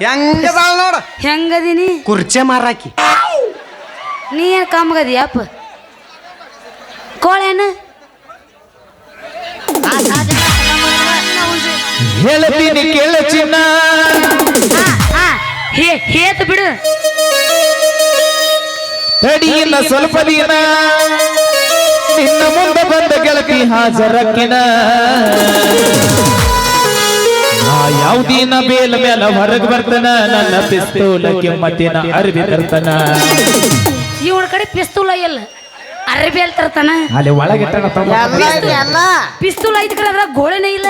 ಹೆಂಗದಾಳ ನೋಡ ಹೆಂಗದೀನಿ ಕುರ್ಚೆ ಮಾರಾಕಿ ನೀ ಏನು ಕಮ್ಮಗದಿಯಪ್ಪ ಕೋಳೇನು ಹೇಳ್ತೀನಿ ಕೇಳ ಚಿನ್ನ ಹೇತ್ ಬಿಡು ತಡಿಯಿನ ಸ್ವಲ್ಪ ದಿನ ನಿನ್ನ ಮುಂದೆ ಬಂದ ಗೆಳತಿ ಹಾಜರಕ್ಕಿನ ಯಾವ್ದಿನ ಬೇಲ ಮೇಲ ಹೊರಗೆ ಬರ್ತಾನ ನನ್ನ ಪಿಸ್ತೂಲ ಕೆಮ್ಮತ್ತಿನ ಅರ್ಬಿ ತರ್ತಾನ ಇವಳ ಕಡೆ ಪಿಸ್ತೂಲ ಇಲ್ಲ ಅರ್ಬಿ ಅಲ್ಲಿ ತರ್ತಾನ ಅಲ್ಲಿ ಒಳಗಿಟ್ಟ ಪಿಸ್ತೂಲ್ ಐತಿ ಕಡೆ ಅದ್ರಾಗ ಗೋಳೆನೇ ಇಲ್ಲ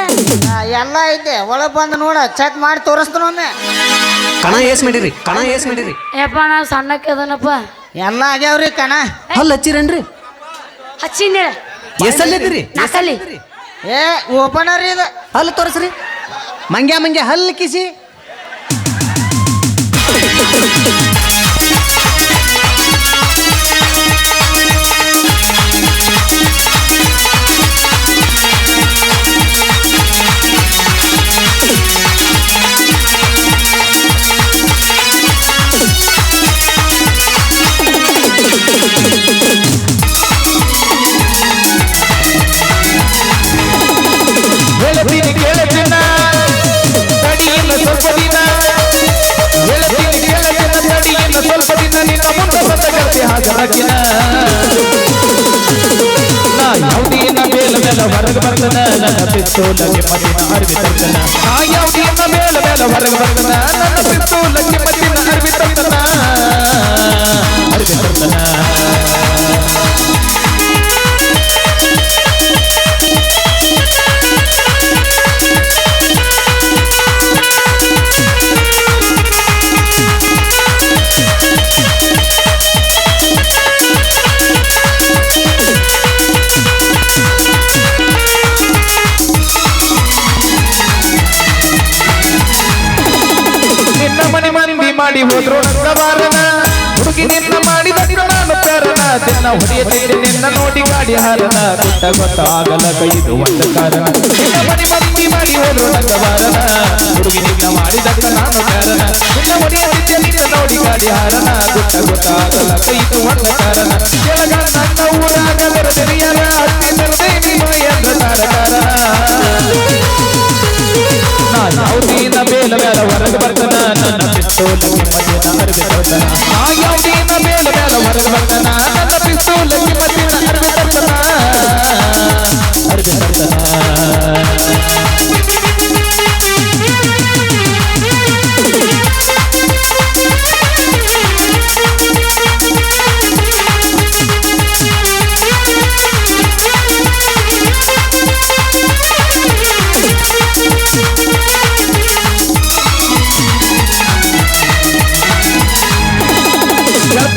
ಎಲ್ಲ ಐತೆ ಒಳಗ್ ಬಂದು ನೋಡ ಚೆಕ್ ಮಾಡಿ ತೋರಿಸ್ತಾನೊಮ್ಮೆ ಕಣ ಏಸ್ ಮಾಡಿರಿ ಕಣ ಏಸ್ ಮಾಡಿರಿ ಯಪ್ಪ ನಾವು ಸಣ್ಣಕ್ಕೆ ಅದನಪ್ಪ ಎಲ್ಲ ಆಗ್ಯಾವ್ರಿ ಕಣ ಹಲ್ ಹಚ್ಚಿರೇನ್ರಿ ಹಚ್ಚಿನ ಎಸಲ್ಲಿದ್ರಿ ನಾಕಲ್ಲಿ ಏ ಓಪನರ್ ಇದು ಹಲ್ ತೋರಿಸ್ರಿ ಮಂಗ್ಯ ಹಲ್ ಕಿಸಿ ಹೇಳ್ತೀನಿ ಕೇಳ ಚಿನ್ನ ತಡಿಯಿನ ಸ್ವಲ್ಪ ದಿನ ಹೇಳ್ತೀನಿ ಕೇಳ ಚಿನ್ನ ತಡಿಯಿನ ಸ್ವಲ್ಪ ದಿನ ನಿನ್ನ ಮುಂದೆ ಬಂದ ಗೆಳತಿ ಹಾಜರಕ್ಕಿನ ಯಾವ್ದಿನ ಬೇಲ ಮೇಲ ಹೊರಗೆ ಬರ್ತಾನ ನನ್ನ ಪಿಸ್ತೂಲ ಕೆಮ್ಮತ್ತಿನ ಅರ್ಬಿ ತರ್ತಾನ ಯಾವ್ದಿನ ಬೇಲ ಮೇಲ ಹೊರಗೆ ಬರ್ತಾನ ನನ್ನ ಪಿಸ್ತೂಲ ಕೆಮ್ಮತ್ತಿನ ಅರ್ಬಿ ತರ್ತಾನ ಅರ್ಬಿ ತರ್ತಾನ ನಿನ್ನ ಮನೆ ಮಂದಿ ಮಾಡಿ ಹೋದ್ರು ರಂಗವಾರನ ಹುಡುಗಿ ನಿನ್ನ ಮಾಡಿದ ನಾನು ಕಾರಣ ದಿನ ಹೊಡೆಯದಿದ್ದೆ ನಿನ್ನ ನೋಡಿ ಗಾಡಿ ಹಾರನ ಗೊತ್ತಾಗಲ ಕೈದು ಒಂದು ಕಾರಣ ನಿನ್ನ ಮನೆ ಮಂದಿ ಮಾಡಿ ಹೋದ್ರು ರಂಗವಾರನ ಹುಡುಗಿ ನಿನ್ನ ಮಾಡಿದಕ್ಕ ನಾನು ಕಾರಣ ನಿನ್ನ ಹೊಡೆಯದಿದ್ದೆ ನಿನ್ನ ನೋಡಿ ಗಾಡಿ ಹಾರನ ಗೊತ್ತಾಗಲ ಕೈದು ಒಂದು ಕಾರಣ ಕೆಳಗ ನನ್ನ ಊರಾಗ ಬರದೆರಿಯರ ಹತ್ತಿ ತರದೆ ನಿಮ್ಮ ಎಂದ ತಾರಕಾರ ಯಾವ್ದಿನ ಬೇಲ ಮೇಲ ಹೊರಗೆ ಬರ್ತಾನ ನನ್ನ ಪಿಸ್ತೂಲ ಕೆಮ್ಮತ್ತಿನ ಅರ್ಬಿ ತರ್ತಾನ ಯಾವ್ದಿನ ಬೇಲ ಮೇಲ ಹೊರಗೆ ಬರ್ತಾನ ನನ್ನ ಪಿಸ್ತೂಲ ಕೆಮ್ಮತ್ತಿನ ಅರ್ಬಿ ತರ್ತಾನ ಅರ್ಬಿ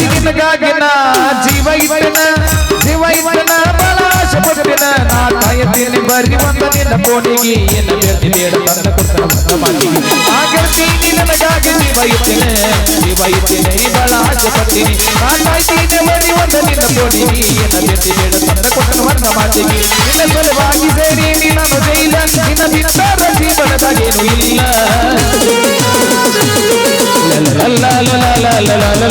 ನಿನಗಾಗಿನ ಜೀವ ಇಟ್ಟನ ಬಹಳ ಆಶೆ ಪಟ್ಟಿನ ನಾ ಕಾಯುತ್ತೀನಿ ಬರ್ರಿ ಬಂದ ನಿನ್ನ ಕೋಣಿಗೆ ಏನು ಬೇಡ ತಂದ ಕೊಡ್ತಾನ ಮಾತಿಗೆ ಆ ಗೆಳತಿ ನಿನಗಾಗಿ ಜೀವ ಇಟ್ಟನೆ ಬಹಳ ಆಶೆ ಪಟ್ಟಿನಿ ನಾ ಕಾಯ್ತೀನಿ ಬರ್ರಿ ಬಂದ ನಿನ್ನ ಕೋಣಿಗೆ ಏನು ಬೇಡ ತಂದ ಕೊಟ್ಟನ ಹೊರಗ ಮಾತಿಗೆ ನಿನ್ನ ಸಲುವಾಗಿ ಸೇರಿ ನಾನು ಜೈಲ ನಿನ್ನ ಬಿಟ್ಟಾರ ಜೀವನದಾಗೇನು ಇಲ್ಲ la